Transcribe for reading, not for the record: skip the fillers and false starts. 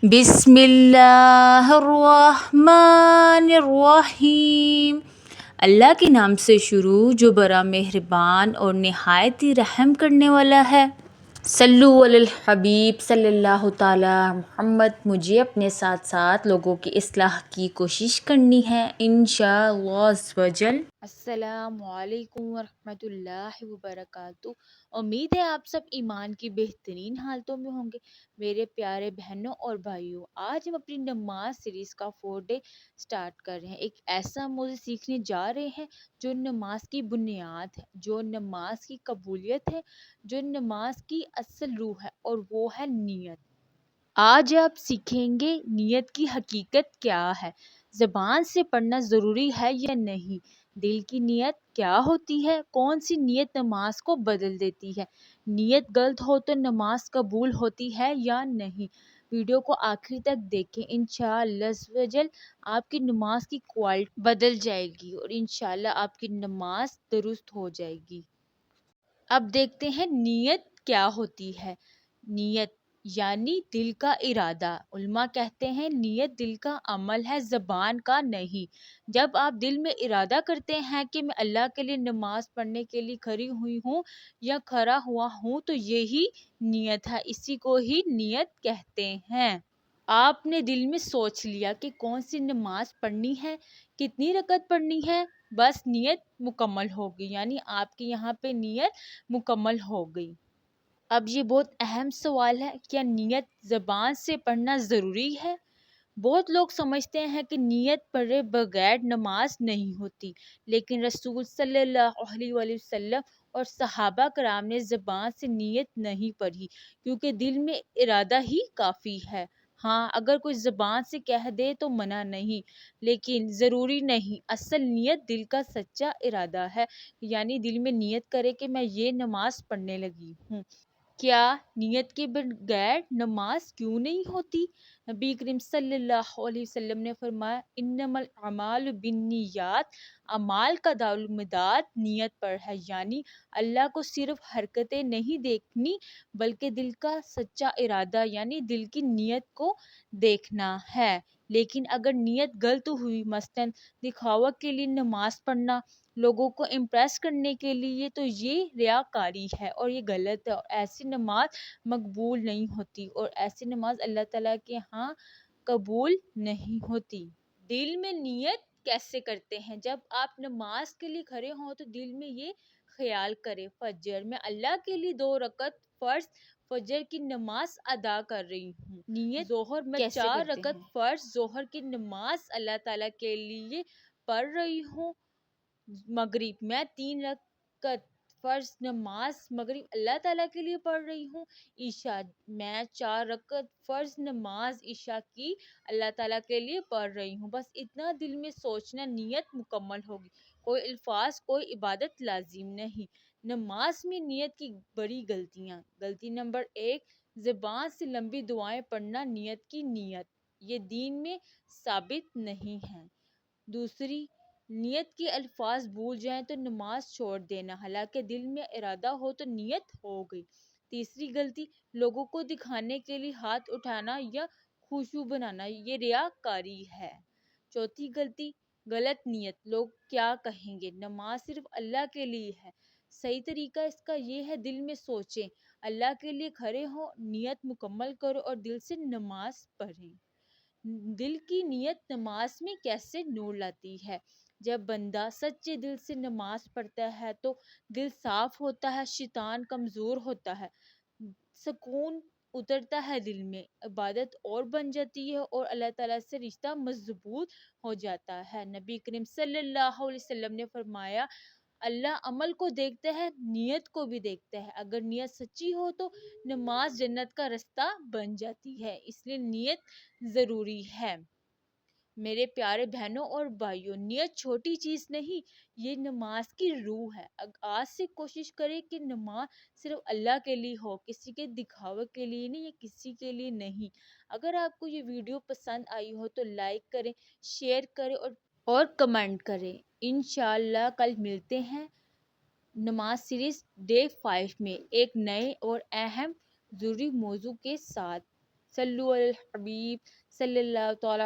بسم اللہ الرحمن الرحیم۔ اللہ کے نام سے شروع جو بڑا مہربان اور نہایت ہی رحم کرنے والا ہے۔ صلو علی الحبیب صلی اللہ تعالی محمد۔ مجھے اپنے ساتھ ساتھ لوگوں کی اصلاح کی کوشش کرنی ہے انشاءاللہ عز و جل۔ السلام علیکم ورحمۃ اللہ وبرکاتہ۔ امید ہے آپ سب ایمان کی بہترین حالتوں میں ہوں گے۔ میرے پیارے بہنوں اور بھائیوں، آج ہم اپنی نماز سیریز کا 4 ڈے سٹارٹ کر رہے ہیں۔ ایک ایسا موضوع سیکھنے جا رہے ہیں جو نماز کی بنیاد ہے، جو نماز کی قبولیت ہے، جو نماز کی اصل روح ہے، اور وہ ہے نیت۔ آج آپ سیکھیں گے نیت کی حقیقت کیا ہے، زبان سے پڑھنا ضروری ہے یا نہیں، دل کی نیت کیا ہوتی ہے، کون سی نیت نماز کو بدل دیتی ہے، نیت غلط ہو تو نماز قبول ہوتی ہے یا نہیں۔ ویڈیو کو آخر تک دیکھیں، انشاءاللہ عز و جل آپ کی نماز کی کوالٹی بدل جائے گی اور انشاءاللہ آپ کی نماز درست ہو جائے گی۔ اب دیکھتے ہیں نیت کیا ہوتی ہے۔ نیت یعنی دل کا ارادہ۔ علماء کہتے ہیں نیت دل کا عمل ہے، زبان کا نہیں۔ جب آپ دل میں ارادہ کرتے ہیں کہ میں اللہ کے لیے نماز پڑھنے کے لیے کھڑی ہوئی ہوں یا کھڑا ہوا ہوں تو یہی نیت ہے، اسی کو ہی نیت کہتے ہیں۔ آپ نے دل میں سوچ لیا کہ کون سی نماز پڑھنی ہے، کتنی رکعت پڑھنی ہے، بس نیت مکمل ہو گئی، یعنی آپ کی یہاں پہ نیت مکمل ہو گئی۔ اب یہ بہت اہم سوال ہے، کیا نیت زبان سے پڑھنا ضروری ہے؟ بہت لوگ سمجھتے ہیں کہ نیت پڑھے بغیر نماز نہیں ہوتی، لیکن رسول صلی اللہ علیہ وآلہ وسلم اور صحابہ کرام نے زبان سے نیت نہیں پڑھی، کیونکہ دل میں ارادہ ہی کافی ہے۔ ہاں، اگر کوئی زبان سے کہہ دے تو منع نہیں، لیکن ضروری نہیں۔ اصل نیت دل کا سچا ارادہ ہے، یعنی دل میں نیت کرے کہ میں یہ نماز پڑھنے لگی ہوں۔ کیا نیت کے بغیر نماز کیوں نہیں ہوتی؟ نبی کریم صلی اللہ علیہ وسلم نے فرمایا، انما الاعمال بالنیات، اعمال کا دارالمدار نیت پر ہے، یعنی اللہ کو صرف حرکتیں نہیں دیکھنی بلکہ دل کا سچا ارادہ یعنی دل کی نیت کو دیکھنا ہے۔ لیکن اگر نیت غلط ہوئی، مثلاً دکھاوا کے لیے نماز پڑھنا، لوگوں کو امپریس کرنے کے لیے، تو یہ ریاکاری ہے اور یہ غلط ہے، اور ایسی نماز مقبول نہیں ہوتی، اور ایسی نماز اللہ تعالیٰ کے ہاں قبول نہیں ہوتی۔ دل میں نیت کیسے کرتے ہیں؟ جب آپ نماز کے لیے کھڑے ہوں تو دل میں یہ خیال کرے، فجر میں اللہ کے لیے 2 رکعت فرض فجر کی نماز ادا کر رہی ہوں۔ نیت ظہر میں 4 رکعت فرض ظہر کی نماز اللہ تعالیٰ کے لیے پڑھ رہی ہوں۔ مغرب میں 3 رکعت فرض نماز مغرب اللہ تعالیٰ کے لیے پڑھ رہی ہوں۔ عشاء میں 4 رکعت فرض نماز عشاء کی اللہ تعالیٰ کے لیے پڑھ رہی ہوں۔ بس اتنا دل میں سوچنا، نیت مکمل ہوگی۔ کوئی الفاظ، کوئی عبادت لازم نہیں۔ نماز میں نیت کی بڑی غلطیاں۔ غلطی نمبر 1، زبان سے لمبی دعائیں پڑھنا نیت کی نیت، یہ دین میں ثابت نہیں ہے۔ دوسری، نیت کے الفاظ بھول جائیں تو نماز چھوڑ دینا، حالانکہ دل میں ارادہ ہو تو نیت ہو گئی۔ تیسری غلطی، لوگوں کو دکھانے کے لیے ہاتھ اٹھانا یا خوشبو بنانا، یہ ریاکاری ہے۔ چوتھی غلطی، غلط نیت، لوگ کیا کہیں گے، نماز صرف اللہ کے لیے ہے۔ صحیح طریقہ اس کا یہ ہے، دل میں سوچیں، اللہ کے لیے کھڑے ہو، نیت مکمل کرو اور دل سے نماز پڑھیں۔ دل کی نیت نماز میں کیسے نور لاتی ہے؟ جب بندہ سچے دل سے نماز پڑھتا ہے تو دل صاف ہوتا ہے، شیطان کمزور ہوتا ہے، سکون اترتا ہے دل میں، عبادت اور بن جاتی ہے اور اللہ تعالیٰ سے رشتہ مضبوط ہو جاتا ہے۔ نبی کریم صلی اللہ علیہ وسلم نے فرمایا، اللہ عمل کو دیکھتا ہے، نیت کو بھی دیکھتا ہے۔ اگر نیت سچی ہو تو نماز جنت کا رستہ بن جاتی ہے، اس لیے نیت ضروری ہے۔ میرے پیارے بہنوں اور بھائیوں، نیت چھوٹی چیز نہیں، یہ نماز کی روح ہے۔ آج سے کوشش کریں کہ نماز صرف اللہ کے لیے ہو، کسی کے دکھاوے کے لیے نہیں، یا کسی کے لیے نہیں۔ اگر آپ کو یہ ویڈیو پسند آئی ہو تو لائک کریں، شیئر کریں اور کمنٹ کریں۔ انشاءاللہ کل ملتے ہیں نماز سیریز ڈے 5 میں ایک نئے اور اہم ضروری موضوع کے ساتھ۔ صلو علی الحبیب صلی اللہ تعالیٰ